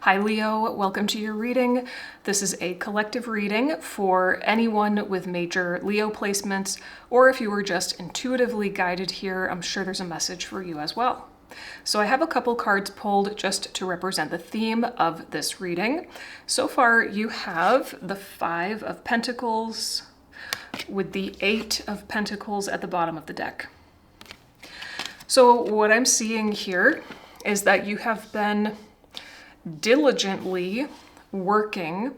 Hi Leo, welcome to your reading. This is a collective reading for anyone with major Leo placements, or if you were just intuitively guided here, I'm sure there's a message for you as well. So I have a couple cards pulled just to represent the theme of this reading. So far you have the Five of Pentacles with the Eight of Pentacles at the bottom of the deck. So what I'm seeing here is that you have been diligently working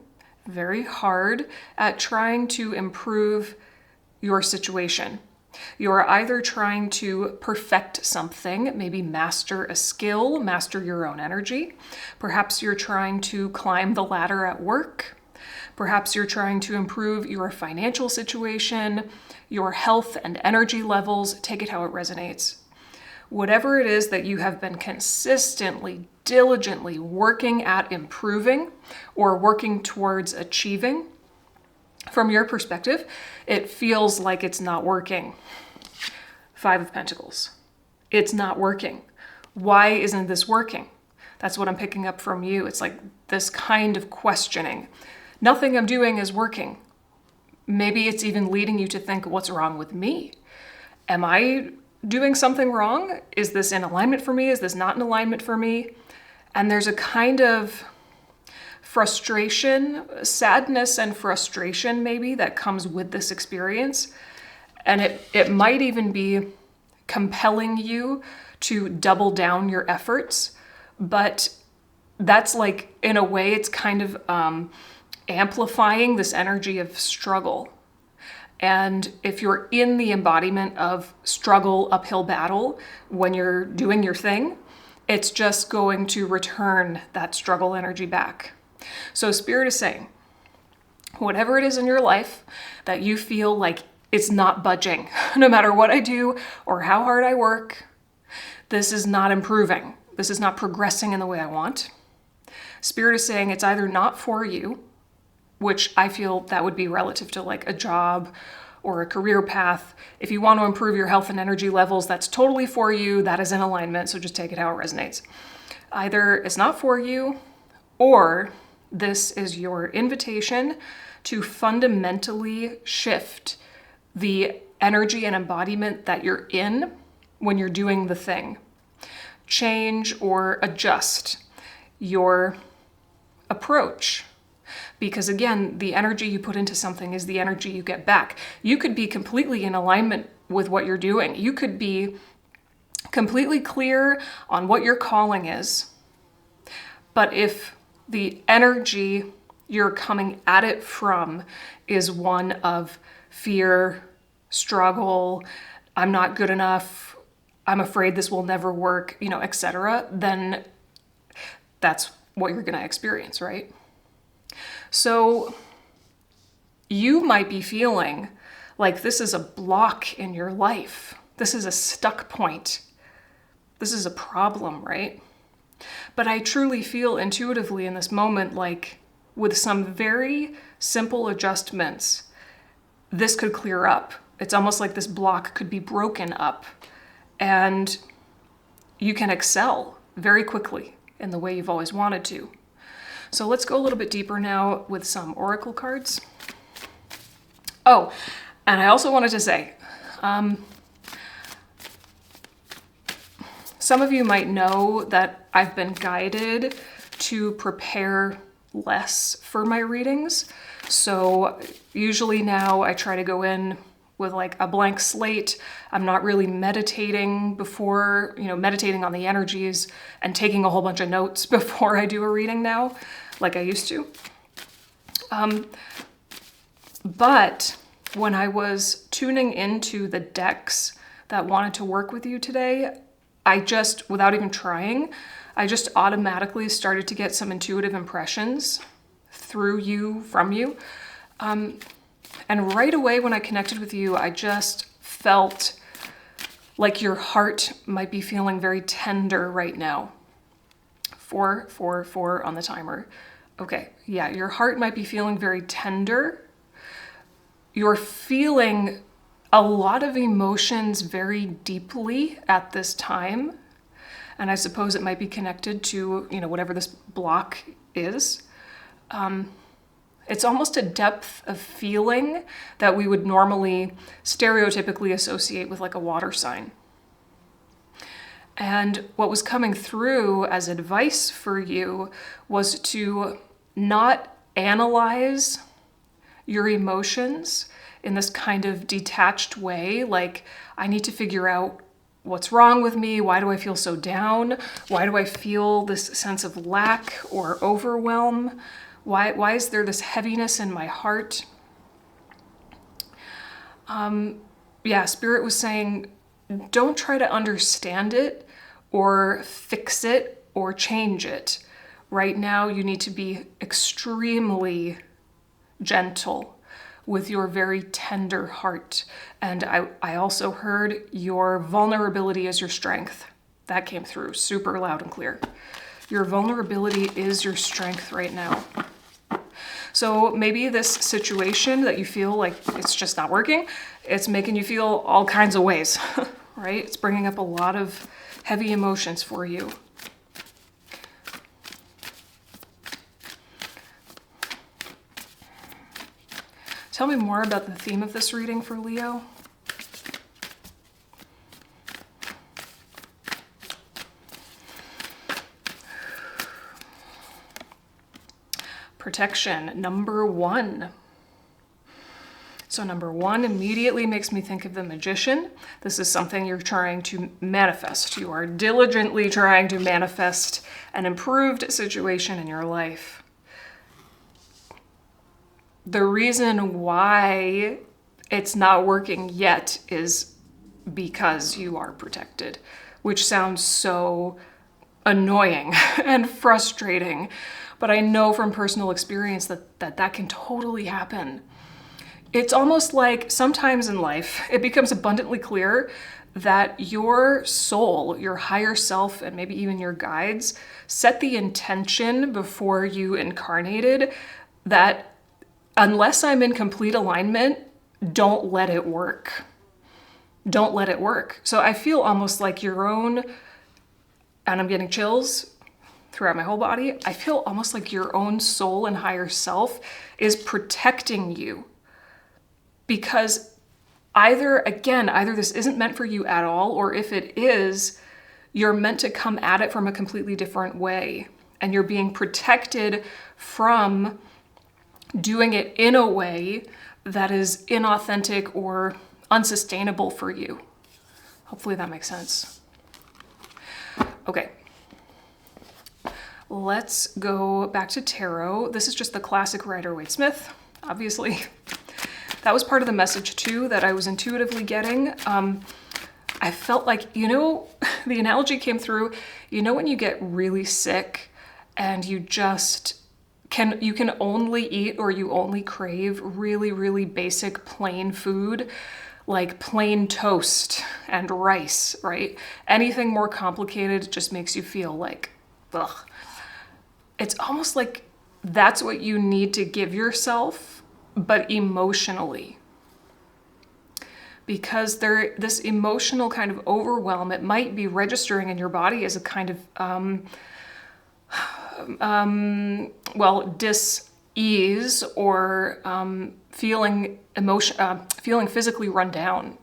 very hard at trying to improve your situation. You're either trying to perfect something, maybe master a skill, master your own energy. Perhaps you're trying to climb the ladder at work. Perhaps you're trying to improve your financial situation, your health and energy levels. Take it how it resonates. Whatever it is that you have been consistently, diligently working at improving or working towards achieving, from your perspective, it feels like it's not working. Five of Pentacles. It's not working. Why isn't this working? That's what I'm picking up from you. It's like this kind of questioning. Nothing I'm doing is working. Maybe it's even leading you to think, what's wrong with me? Am I doing something wrong? Is this in alignment for me? Is this not in alignment for me? And there's a kind of frustration, sadness and frustration maybe that comes with this experience. And it might even be compelling you to double down your efforts. But that's like, in a way, it's kind of amplifying this energy of struggle. And if you're in the embodiment of struggle, uphill battle, when you're doing your thing, it's just going to return that struggle energy back. So Spirit is saying, whatever it is in your life that you feel like it's not budging, no matter what I do or how hard I work, this is not improving. This is not progressing in the way I want. Spirit is saying it's either not for you, which I feel that would be relative to like a job or a career path. If you want to improve your health and energy levels, that's totally for you. That is in alignment. So just take it how it resonates. Either it's not for you, or this is your invitation to fundamentally shift the energy and embodiment that you're in when you're doing the thing. Change or adjust your approach. Because again, the energy you put into something is the energy you get back. You could be completely in alignment with what you're doing. You could be completely clear on what your calling is. But if the energy you're coming at it from is one of fear, struggle, I'm not good enough, I'm afraid this will never work, etc., then that's what you're going to experience, right? So you might be feeling like this is a block in your life. This is a stuck point. This is a problem, right? But I truly feel intuitively in this moment, like with some very simple adjustments, this could clear up. It's almost like this block could be broken up and you can excel very quickly in the way you've always wanted to. So let's go a little bit deeper now with some oracle cards. Oh, and I also wanted to say, some of you might know that I've been guided to prepare less for my readings. So usually now I try to go in with like a blank slate. I'm not really meditating before, meditating on the energies and taking a whole bunch of notes before I do a reading now, like I used to. But when I was tuning into the decks that wanted to work with you today, I just, without even trying, I just automatically started to get some intuitive impressions through you, from you. And right away when I connected with you, I just felt like your heart might be feeling very tender right now. 4, 4, 4 on the timer. Okay, yeah, your heart might be feeling very tender. You're feeling a lot of emotions very deeply at this time. And I suppose it might be connected to, whatever this block is. It's almost a depth of feeling that we would normally stereotypically associate with like a water sign. And what was coming through as advice for you was to not analyze your emotions in this kind of detached way, like, I need to figure out what's wrong with me? Why do I feel so down? Why do I feel this sense of lack or overwhelm? Why is there this heaviness in my heart? Spirit was saying, don't try to understand it or fix it or change it. Right now, you need to be extremely gentle with your very tender heart. And I also heard your vulnerability is your strength. That came through super loud and clear. Your vulnerability is your strength right now. So maybe this situation that you feel like it's just not working, it's making you feel all kinds of ways, right? It's bringing up a lot of heavy emotions for you. Tell me more about the theme of this reading for Leo. Protection, number 1. So number 1 immediately makes me think of the Magician. This is something you're trying to manifest. You are diligently trying to manifest an improved situation in your life. The reason why it's not working yet is because you are protected, which sounds so annoying and frustrating. But I know from personal experience that can totally happen. It's almost like sometimes in life, it becomes abundantly clear that your soul, your higher self, and maybe even your guides set the intention before you incarnated that unless I'm in complete alignment, don't let it work. Don't let it work. So I feel almost like your own, and I'm getting chills throughout my whole body, I feel almost like your own soul and higher self is protecting you. Because either this isn't meant for you at all, or if it is, you're meant to come at it from a completely different way. And you're being protected from doing it in a way that is inauthentic or unsustainable for you. Hopefully that makes sense. Okay. Let's go back to tarot. This is just the classic Rider-Waite-Smith, obviously. That was part of the message too that I was intuitively getting. I felt like, the analogy came through, when you get really sick and you can only eat or you only crave really, really basic plain food, like plain toast and rice, right? Anything more complicated just makes you feel like, ugh. It's almost like that's what you need to give yourself, but emotionally. Because this emotional kind of overwhelm, it might be registering in your body as a kind of, dis-ease or feeling physically run down.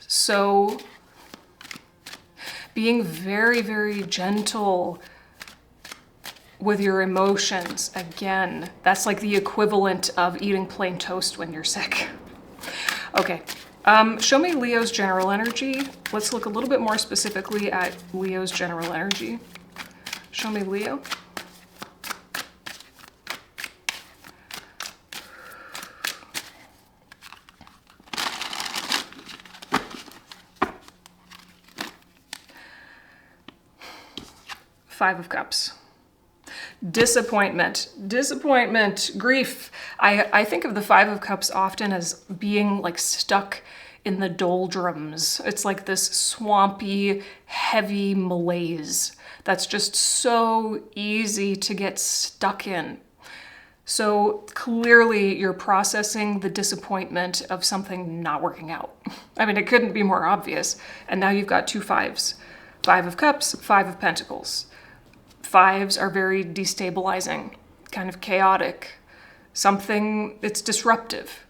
So being very, very gentle with your emotions, again, that's like the equivalent of eating plain toast when you're sick. Okay, show me Leo's general energy. Let's look a little bit more specifically at Leo's general energy. Show me Leo. Five of Cups. Disappointment, grief. I think of the Five of Cups often as being like stuck in the doldrums. It's like this swampy, heavy malaise that's just so easy to get stuck in. So clearly you're processing the disappointment of something not working out. I mean, it couldn't be more obvious. And now you've got 2 5s. Five of Cups, Five of Pentacles. Fives are very destabilizing, kind of chaotic. Something, it's disruptive.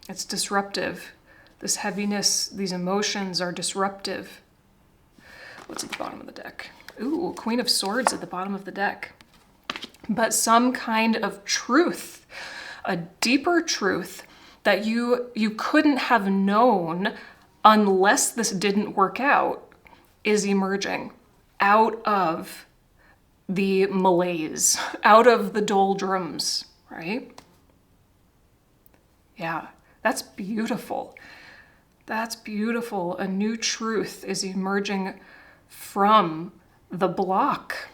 It's disruptive. This heaviness, these emotions are disruptive. What's at the bottom of the deck? Ooh, Queen of Swords at the bottom of the deck. But some kind of truth, a deeper truth that you couldn't have known unless this didn't work out, is emerging out of the malaise, out of the doldrums, right? Yeah, that's beautiful. That's beautiful. A new truth is emerging from the block.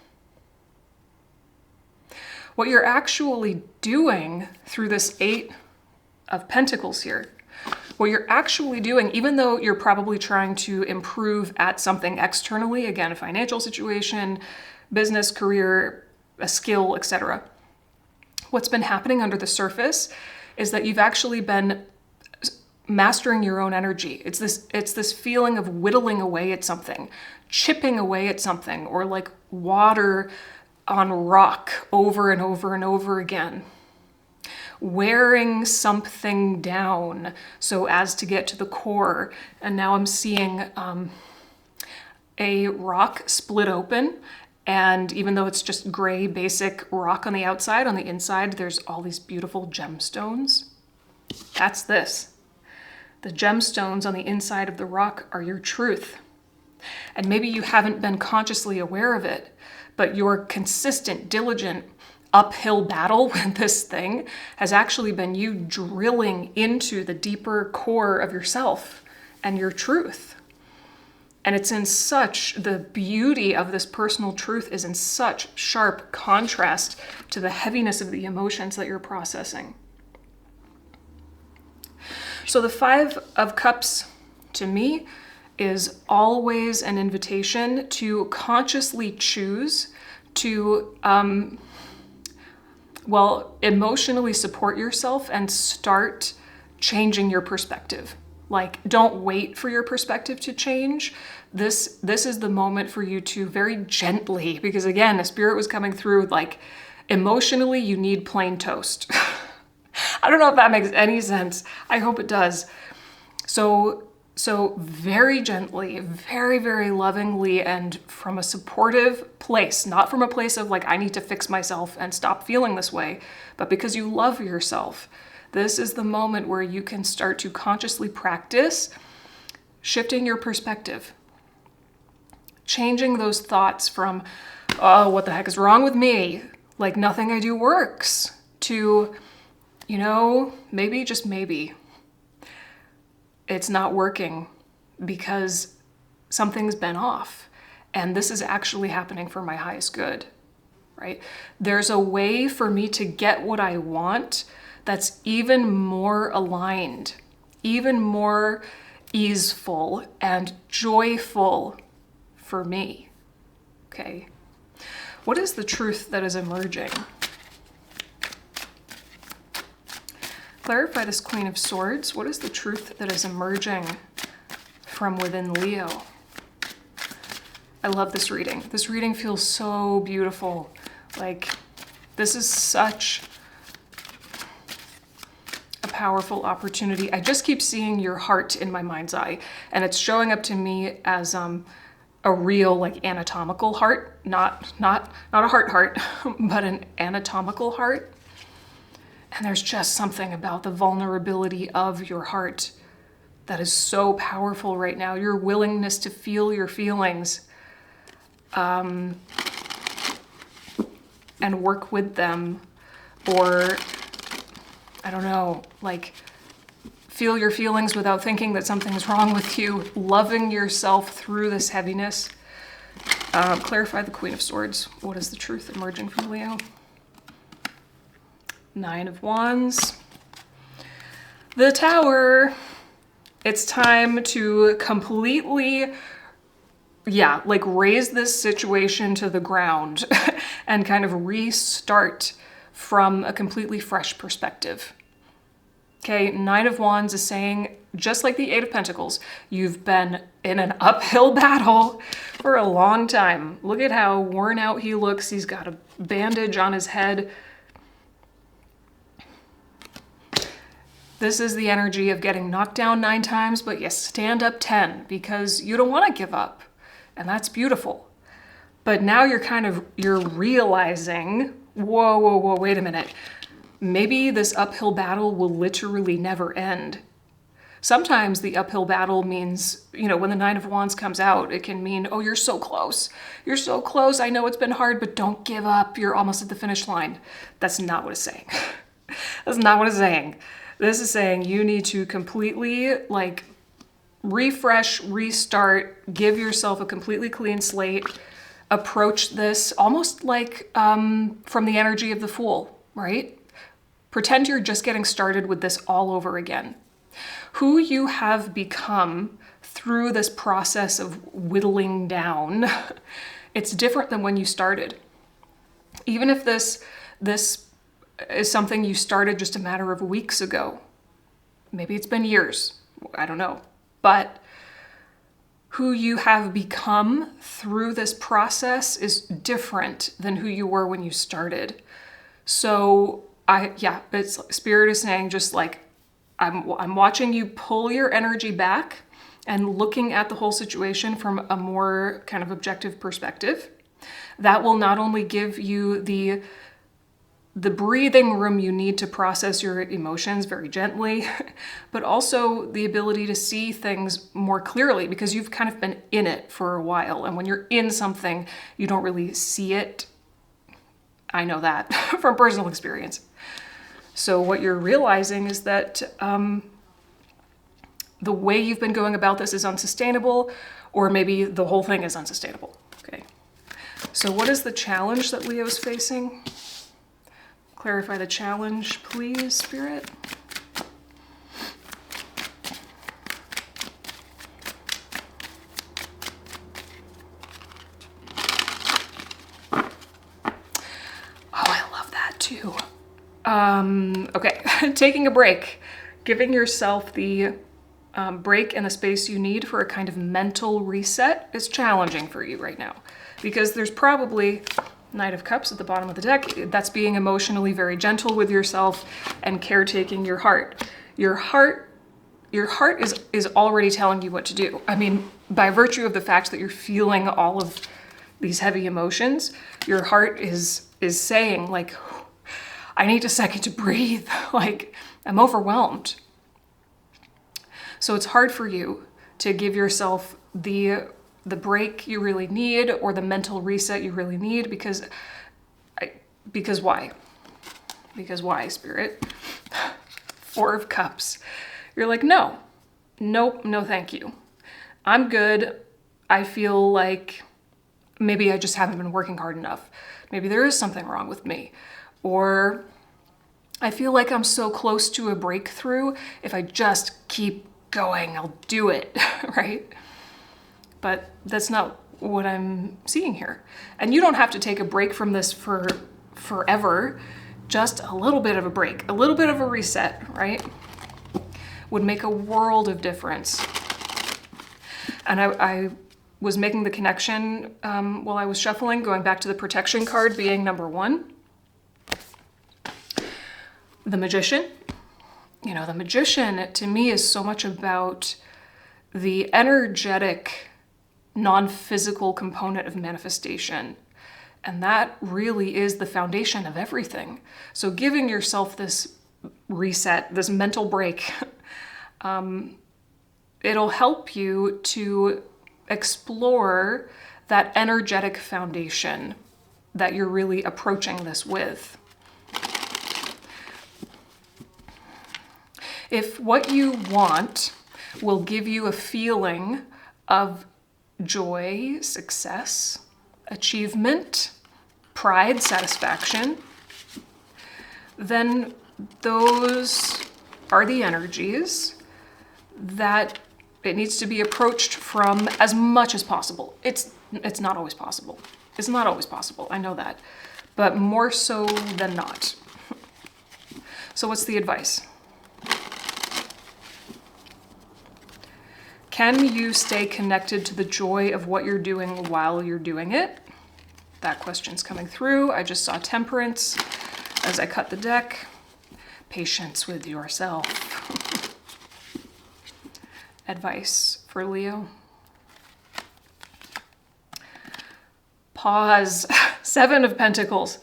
What you're actually doing through this Eight of Pentacles here, what you're actually doing, even though you're probably trying to improve at something externally, again, a financial situation, business, career, a skill, etc., what's been happening under the surface is that you've actually been mastering your own energy. It's this feeling of whittling away at something, chipping away at something, or like water on rock over and over and over again. Wearing something down so as to get to the core. And now I'm seeing a rock split open. And even though it's just gray, basic rock on the outside, on the inside, there's all these beautiful gemstones. That's this. The gemstones on the inside of the rock are your truth. And maybe you haven't been consciously aware of it, but your consistent, diligent, uphill battle with this thing has actually been you drilling into the deeper core of yourself and your truth. And it's in such, the beauty of this personal truth is in such sharp contrast to the heaviness of the emotions that you're processing. So the Five of Cups, to me, is always an invitation to consciously choose to, emotionally support yourself and start changing your perspective. Like, don't wait for your perspective to change. This is the moment for you to very gently, because again, the spirit was coming through like, emotionally, you need plain toast. I don't know if that makes any sense. I hope it does. So very gently, very, very lovingly, and from a supportive place, not from a place of like, I need to fix myself and stop feeling this way, but because you love yourself. This is the moment where you can start to consciously practice shifting your perspective, changing those thoughts from, oh, what the heck is wrong with me? Like nothing I do works, to, maybe, just maybe, it's not working because something's been off. And this is actually happening for my highest good, right? There's a way for me to get what I want that's even more aligned, even more easeful and joyful for me, okay? What is the truth that is emerging? Clarify this Queen of Swords. What is the truth that is emerging from within Leo? I love this reading. This reading feels so beautiful. Like, this is such a powerful opportunity. I just keep seeing your heart in my mind's eye, and it's showing up to me as a real, like, anatomical heart, not a heart, but an anatomical heart. And there's just something about the vulnerability of your heart that is so powerful right now. Your willingness to feel your feelings and work with them, or, I don't know, like, feel your feelings without thinking that something's wrong with you, loving yourself through this heaviness. Clarify the Queen of Swords. What is the truth emerging from Leo? Nine of Wands. The Tower. It's time to completely, raise this situation to the ground and kind of restart from a completely fresh perspective. Okay, Nine of Wands is saying just like the Eight of Pentacles, you've been in an uphill battle for a long time. Look at how worn out he looks. He's got a bandage on his head. This is the energy of getting knocked down 9 times, but you stand up 10 because you don't want to give up. And that's beautiful. But now you're realizing, whoa, wait a minute. Maybe this uphill battle will literally never end. Sometimes the uphill battle means, when the Nine of Wands comes out, it can mean, oh, you're so close. You're so close. I know it's been hard, but don't give up. You're almost at the finish line. That's not what it's saying. That's not what it's saying. This is saying you need to completely refresh, restart, give yourself a completely clean slate, approach this almost like from the energy of the Fool, right? Pretend you're just getting started with this all over again. Who you have become through this process of whittling down, it's different than when you started. Even if this is something you started just a matter of weeks ago. Maybe it's been years. I don't know. But who you have become through this process is different than who you were when you started. So Spirit is saying just like, I'm watching you pull your energy back and looking at the whole situation from a more kind of objective perspective. That will not only give you the breathing room you need to process your emotions very gently, but also the ability to see things more clearly because you've kind of been in it for a while. And when you're in something, you don't really see it. I know that from personal experience. So what you're realizing is that the way you've been going about this is unsustainable, or maybe the whole thing is unsustainable. Okay. So what is the challenge that Leo is facing? Clarify the challenge, please, Spirit. Oh, I love that too. Okay, taking a break. Giving yourself the break and the space you need for a kind of mental reset is challenging for you right now. Because there's probably Knight of Cups at the bottom of the deck. That's being emotionally very gentle with yourself and caretaking your heart. Your heart is already telling you what to do. I mean, by virtue of the fact that you're feeling all of these heavy emotions, your heart is saying like, I need a second to breathe. Like, I'm overwhelmed. So it's hard for you to give yourself the break you really need or the mental reset you really need because why? Because why, Spirit? 4 of Cups. You're like, no, thank you. I'm good. I feel like maybe I just haven't been working hard enough. Maybe there is something wrong with me. Or I feel like I'm so close to a breakthrough. If I just keep going, I'll do it, right? But that's not what I'm seeing here. And you don't have to take a break from this for forever. Just a little bit of a break, a little bit of a reset, right? Would make a world of difference. And I was making the connection while I was shuffling, going back to the protection card being number 1. The Magician. You know, the Magician to me is so much about the energetic, non-physical component of manifestation. And that really is the foundation of everything. So giving yourself this reset, this mental break, it'll help you to explore that energetic foundation that you're really approaching this with. If what you want will give you a feeling of joy, success, achievement, pride, satisfaction, then those are the energies that it needs to be approached from as much as possible. It's not always possible. It's not always possible, I know that, but more so than not. So what's the advice? Can you stay connected to the joy of what you're doing while you're doing it? That question's coming through. I just saw temperance as I cut the deck. Patience with yourself. Advice for Leo. Pause. 7 of Pentacles.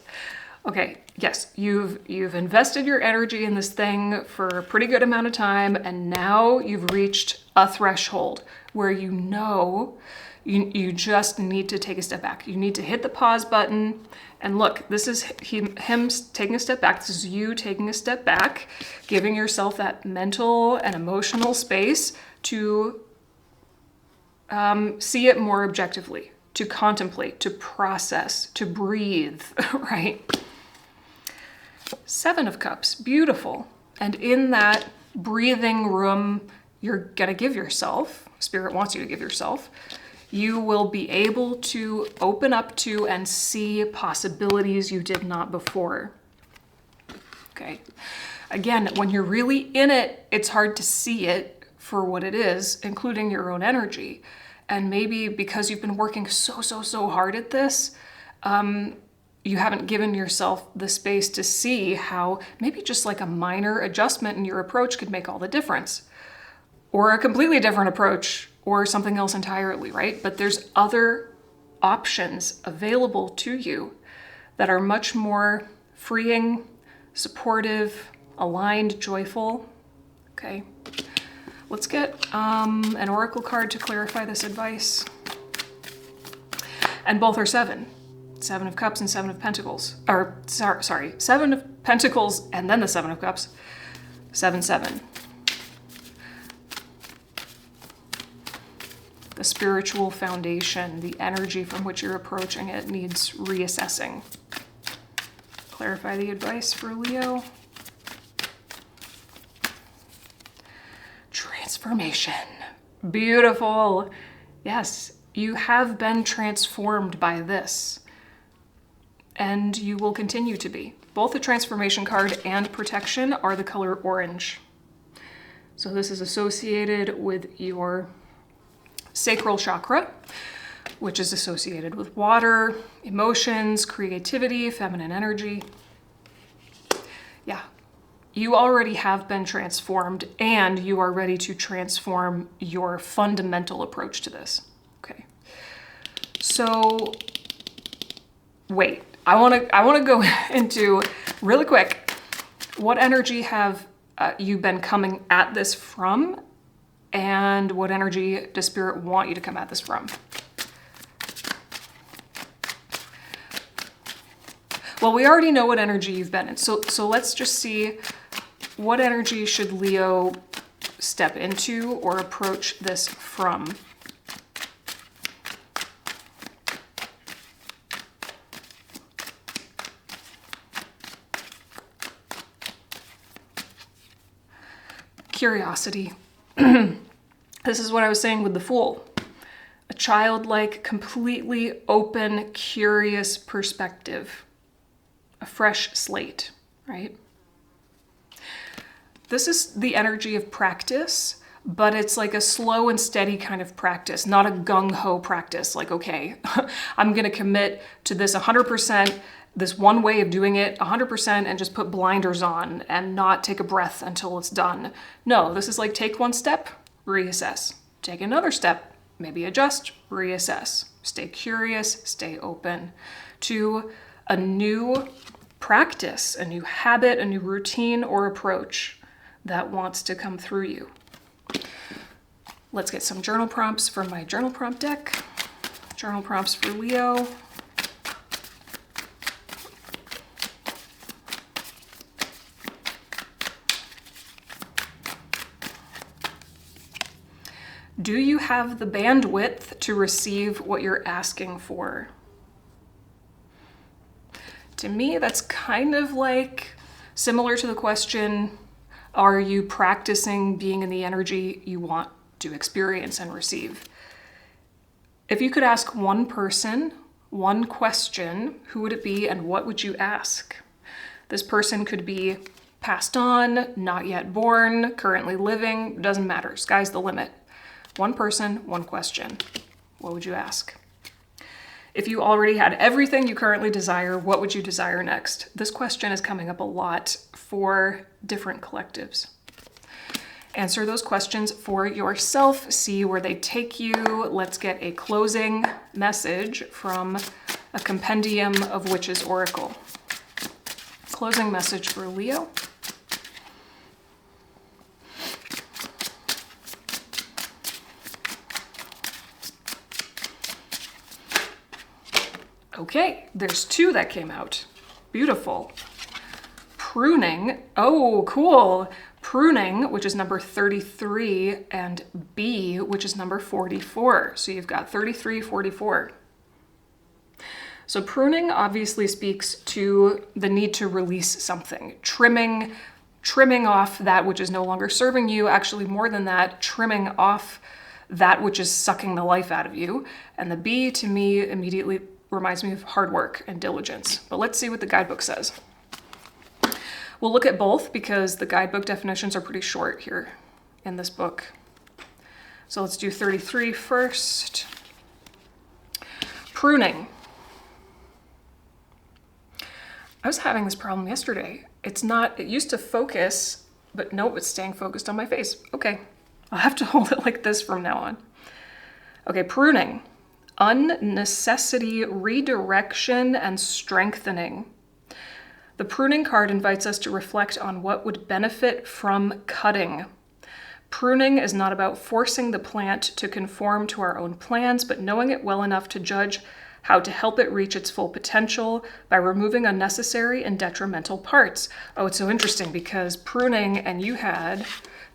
Okay, yes, you've invested your energy in this thing for a pretty good amount of time, and now you've reached a threshold where you know you just need to take a step back. You need to hit the pause button. And look, this is him taking a step back. This is you taking a step back, giving yourself that mental and emotional space to see it more objectively, to contemplate, to process, to breathe, right? 7 of Cups, beautiful. And in that breathing room you're gonna give yourself, Spirit wants you to give yourself, you will be able to open up to and see possibilities you did not before. Okay. Again, when you're really in it, it's hard to see it for what it is, including your own energy. And maybe because you've been working so hard at this, you haven't given yourself the space to see how maybe just like a minor adjustment in your approach could make all the difference. Or a completely different approach, or something else entirely, right? But there's other options available to you that are much more freeing, supportive, aligned, joyful. Okay, let's get an oracle card to clarify this advice. And both are 7. 7 of Cups and 7 of Pentacles. Or, sorry, 7 of Pentacles and then the 7 of Cups. 7. The spiritual foundation, the energy from which you're approaching it needs reassessing. Clarify the advice for Leo. Transformation. Beautiful. Yes, you have been transformed by this. And you will continue to be. Both the transformation card and protection are the color orange. So this is associated with your sacral chakra, which is associated with water, emotions, creativity, feminine energy. Yeah, you already have been transformed, and you are ready to transform your fundamental approach to this. Okay. So, wait, I want to go into really quick. What energy have you been coming at this from? And what energy does Spirit want you to come at this from? Well, we already know what energy you've been in. So let's just see what energy should Leo step into or approach this from. Curiosity. This is what I was saying with the Fool. A childlike, completely open, curious perspective. A fresh slate, right? This is the energy of practice, but it's like a slow and steady kind of practice, not a gung-ho practice. Like, okay, I'm gonna commit to this 100%, this one way of doing it 100% and just put blinders on and not take a breath until it's done. No, this is like take one step, reassess. Take another step, maybe adjust, reassess. Stay curious, stay open to a new practice, a new habit, a new routine or approach that wants to come through you. Let's get some journal prompts from my journal prompt deck. Journal prompts for Leo. Do you have the bandwidth to receive what you're asking for? To me, that's kind of like similar to the question, are you practicing being in the energy you want to experience and receive? If you could ask one person, one question, who would it be and what would you ask? This person could be passed on, not yet born, currently living, doesn't matter, sky's the limit. One person, one question. What would you ask? If you already had everything you currently desire, what would you desire next? This question is coming up a lot for different collectives. Answer those questions for yourself, see where they take you. Let's get a closing message from a compendium of Witches' Oracle. Closing message for Leo. Okay, there's 2 that came out. Beautiful. Pruning. Oh, cool. Pruning, which is number 33, and B, which is number 44. So you've got 33, 44. So pruning obviously speaks to the need to release something. Trimming off that which is no longer serving you. Actually, more than that, trimming off that which is sucking the life out of you. And the B, to me, immediately reminds me of hard work and diligence. But let's see what the guidebook says. We'll look at both because the guidebook definitions are pretty short here in this book. So let's do 33 first. Pruning. I was having this problem yesterday. It used to focus, but nope, it's staying focused on my face. Okay, I'll have to hold it like this from now on. Okay, pruning. Unnecessity, redirection, and strengthening. The pruning card invites us to reflect on what would benefit from cutting. Pruning is not about forcing the plant to conform to our own plans, but knowing it well enough to judge how to help it reach its full potential by removing unnecessary and detrimental parts. Oh, it's so interesting because pruning, and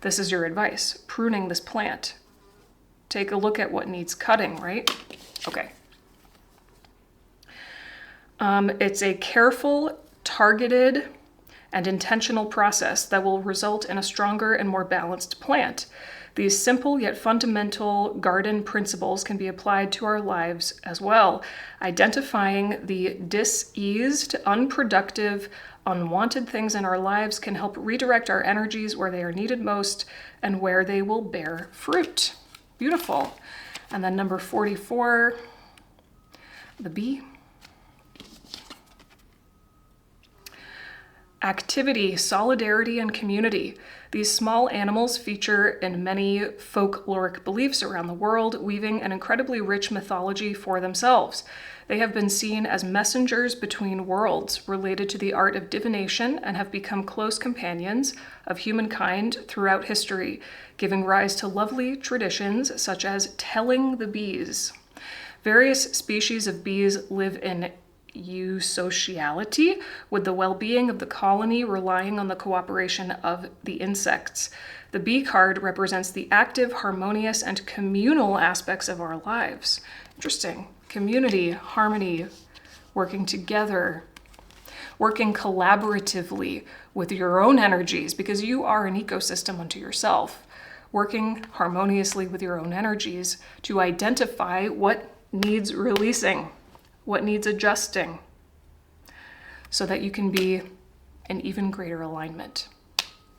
this is your advice, pruning this plant. Take a look at what needs cutting, right? Okay. It's a careful, targeted, and intentional process that will result in a stronger and more balanced plant. These simple yet fundamental garden principles can be applied to our lives as well. Identifying the diseased, unproductive, unwanted things in our lives can help redirect our energies where they are needed most and where they will bear fruit. Beautiful. And then number 44, the B. Activity, solidarity, and community. These small animals feature in many folkloric beliefs around the world, weaving an incredibly rich mythology for themselves. They have been seen as messengers between worlds related to the art of divination and have become close companions of humankind throughout history, giving rise to lovely traditions such as telling the bees. Various species of bees live in eusociality, with the well-being of the colony relying on the cooperation of the insects. The bee card represents the active, harmonious, and communal aspects of our lives. Interesting. Community, harmony, working together, working collaboratively with your own energies, because you are an ecosystem unto yourself. Working harmoniously with your own energies to identify what needs releasing, what needs adjusting, so that you can be in even greater alignment.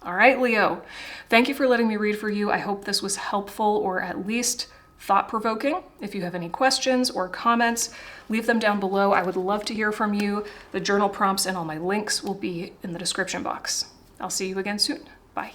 All right, Leo, thank you for letting me read for you. I hope this was helpful or at least thought-provoking. If you have any questions or comments, leave them down below. I would love to hear from you. The journal prompts and all my links will be in the description box. I'll see you again soon. Bye.